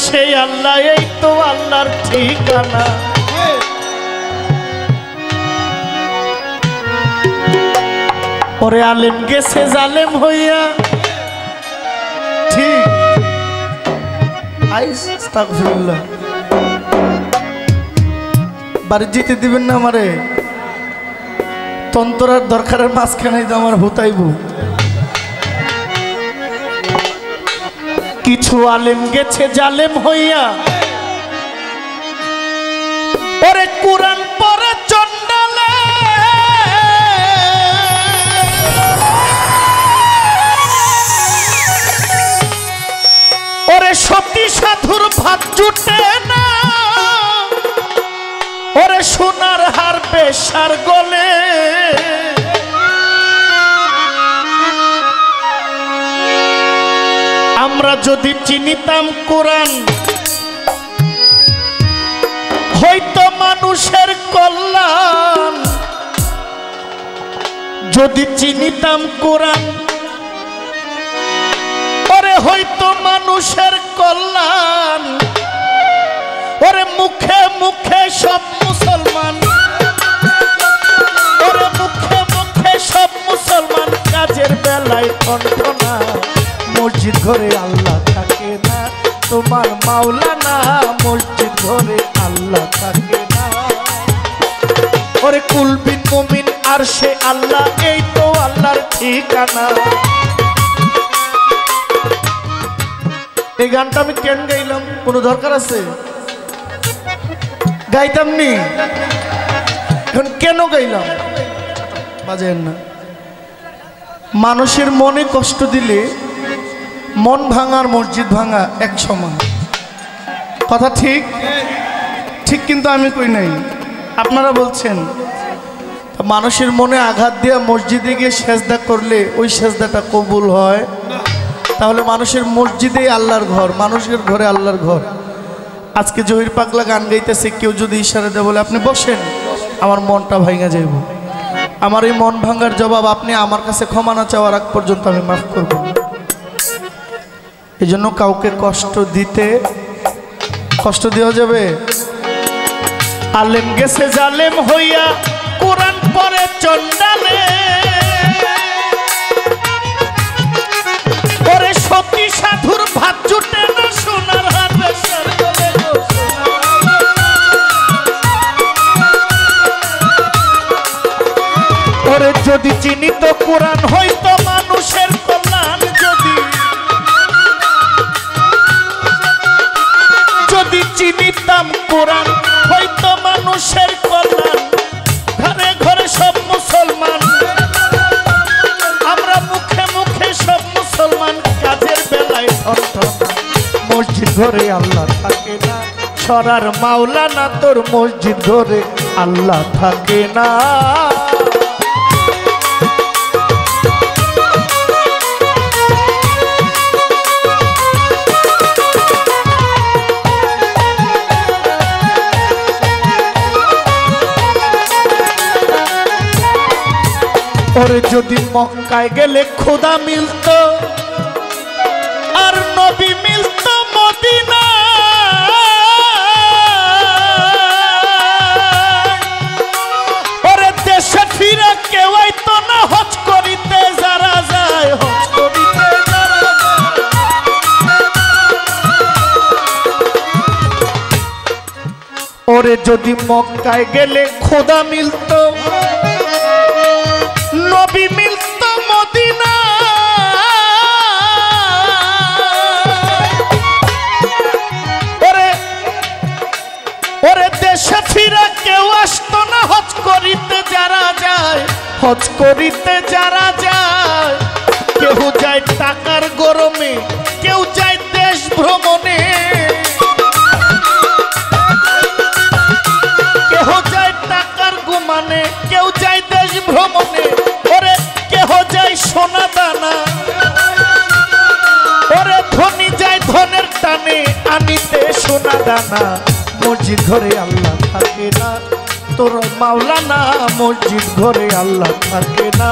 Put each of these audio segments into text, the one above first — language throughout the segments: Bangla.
সেই আল্লাহ, এই তো আল্লাহর ঠিকানা। ওরে আলেম গেছে জালেম হইয়া, ঠিক আস্তাগফিরুল্লাহ। বাড়ি যেতে দিবেন না আমারে, তন্তরার দরকারের মাঝখানে তো আমার হুতাইব। কিছু আলেম গেছে জালেম হইয়া, ওরে কুরআন পড়ে চন্ডালে, ওরে সতী সাধুর ভাত জুটে না, ওরে সোনার হার বেশার গলে। আমরা যদি চিনিতাম কোরআন, হয়তো মানুষের কল্যাণ। যদি চিনিতাম কোরআন, ওরে হয়তো মানুষের কল্যাণ। ওরে মুখে মুখে সব মুসলমান, ওরে মুখে মুখে সব মুসলমান, কাজের বেলায় কণ্ঠনা। মসজিদ ঘরে আল্লাহ থাকে না, তোমার মাওলানা। মসজিদ ঘরে আল্লাহ থাকে না। ওরে কুলবিন মুমিন আর সে আল্লাহ, এই তো আল্লাহর ঠিকানা। এই গানটা আমি কেন গাইলাম? কোনো দরকার আছে? গাইতাম নি, এখন কেন গাইলাম বাজেন না। মানুষের মনে কষ্ট দিলে মন ভাঙার মসজিদ ভাঙা এক সমান কথা। ঠিক ঠিক, কিন্তু আমি কই নাই, আপনারা বলছেন। মানুষের মনে আঘাত দিয়ে মসজিদে গিয়ে সেজদা করলে ওই সেজদাটা কবুল হয়? তাহলে মানুষের মসজিদেই আল্লাহর ঘর, মানুষের ঘরে আল্লাহর ঘর। আজকে জহির পাগলা গান গাইতেছে, কেউ যদি ইশারা দেয় বলে আপনি বসেন, আমার মনটা ভাঙা যাইব। আমার এই মন ভাঙার জবাব আপনি আমার কাছে ক্ষমা না চাওয়ার আগ পর্যন্ত আমি মাফ করব। এই জন্য কাউকে কষ্ট দেওয়া যাবে? আলেম গেছে জালেম হইয়া, কোরআন পড়ে চন্ডালে, ওরে সতী সাধুর ভাত জুটে না, সোনার হার বেশার গলে। ওরে যদি চিনিত কোরআন, হয়তো মানুষের কল্যাণ। যদি চিনিতাম কোরআন, হয়তো মানুষের কল্যাণ। ঘরে ঘরে সব মুসলমান, আমরা মুখে মুখে সব মুসলমান, কাজের বেলায় ঠনঠনা। মসজিদ ঘরে আল্লাহ থাকে না, ছড়ার মাওলানা। তোর মসজিদ ঘরে আল্লাহ থাকে না। ওরে যদি মক্কায় গেলে খোদা মিলত, আর নবী মিলত মদিনা। ওরে দেশে ফিরে কেউ আইতো না, হজ করিতে যারা যায়, হজ করিতে যারা যায়। ওরে যদি মক্কায় গেলে খোদা মিলত, নবী মিলত মদিনা। ওরে দেশে ফিরে কেউ আসতো না, হজ করিতে যারা যায়, হজ করিতে যারা যায়। কেউ যায় টাকার গরমে, কেউ যায় দেশ ভ্রমণে। কেউ যায় টাকার গুমানে, কেউ যায় দেশ ভ্রমণে। ওরে কেহ যায় সোনা দানা, ওরে ধনী যায় ধনের টানে, আনিতে সোনা দানা। মসজিদ ঘরে আল্লাহ থাকে না, তোর মাওলানা। মসজিদ ঘরে আল্লাহ থাকে না।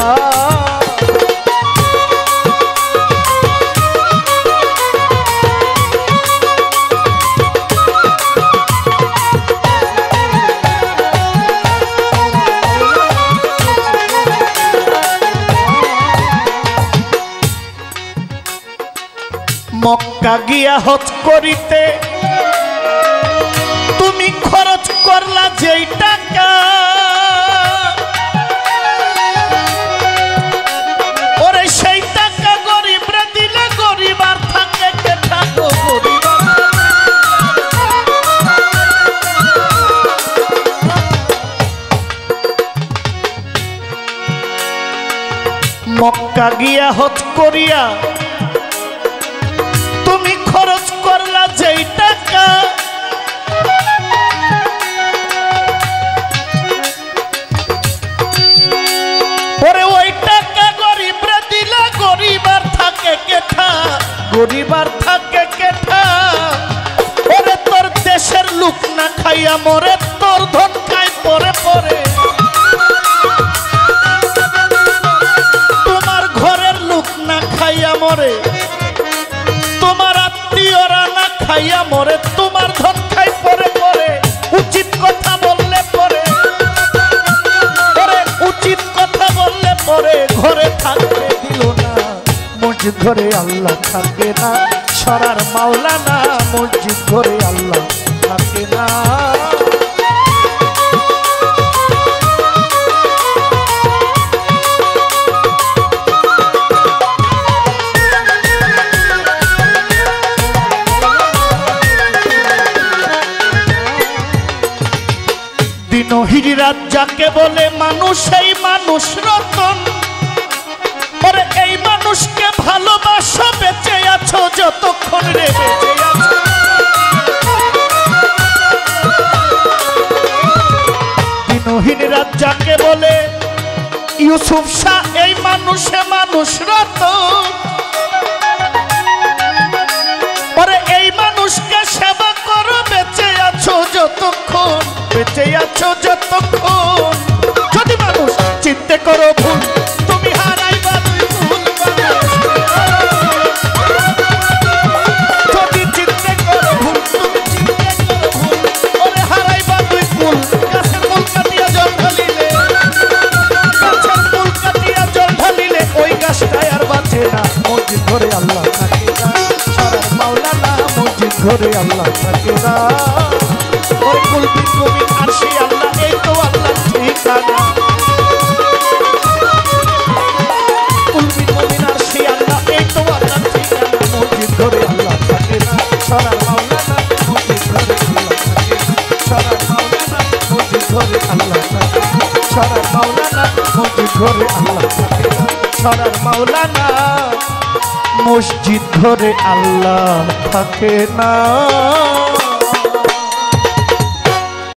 মক্কা গিয়া হজ করিতে তুমি খরচ করলা যেই টাকা, ওরে সেই টাকা গরিবরা দিলে গরিব আর থাকে কে থাকো গরিব। মক্কা গিয়া হজ করিয়া তুমি খরচ করলা যেই টাকা, ওরে ওই টাকা গরিবরা দিলা গরিব আর থাকে কেঠা, গরিব আর থাকে কেঠা। ওরে তোর দেশের লোক না খাইয়া মরে, তোর ধন খাই পরে পরে, তোমার ঘরের লোক না খাইয়া মরে, তোমার আত্মীয়রা না খাইয়া মরে, তোমার ধন খাই পরে পরে। উচিত কথা বললে পরে, উচিত কথা বললে পরে ঘরে থাকতে দিল না। মসজিদ ঘরে আল্লাহ থাকে না, সরার মাওলানা মসজিদ ঘরে আল্লাহ থাকে না। দিনহির রাত যাকে বলে মানুষ, এই মানুষ রতন। ওরে এই মানুষকে ভালোবাসো, বেঁচে আছো যতক্ষণ রে বেঁচে আছো। দিনহির রাত যাকে বলে ইউসুফ শাহ, এই মানুষে মানুষ রতন। ওরে এই মানুষকে সেবা করো, বেঁচে আছো যতক্ষণ, বেঁচে আছো যতক্ষণ। যদি মানুষ চিন্তা করো ভুল, তুমি হারাইবা দুই ভুল। যদি চিন্তা করো ভুল, তুমি চিন্তা করো ভুল, ওরে হারাইবা দুই ভুল। গাছের মূল কাটিয়া জল ঢালিলে, গাছের মূল কাটিয়া জল ঢালিলে ওই গাছটাই আর বাঁচে না। মসজিদ ঘরে আল্লাহ থাকে না, সরার মাওলানা মসজিদ ঘরে আল্লাহ থাকে না। ওরে কুলবিন কবিন আরশি আল্লাহ, এই তো আল্লাহ ঠিকানা। কুলবিন কবিন আরশি আল্লাহ, এই তো আল্লাহ ঠিকানা। মসজিদ ঘরে আল্লাহ থাকে না, সরার মাওলানা মসজিদ ঘরে আল্লাহ থাকে না। সরার মাওলানা মসজিদ ঘরে আল্লাহ থাকে না, সরার মাওলানা মসজিদ ঘরে আল্লাহ থাকে না। সরার মাওলানা মসজিদ ঘরে আল্লাহ থাকে না।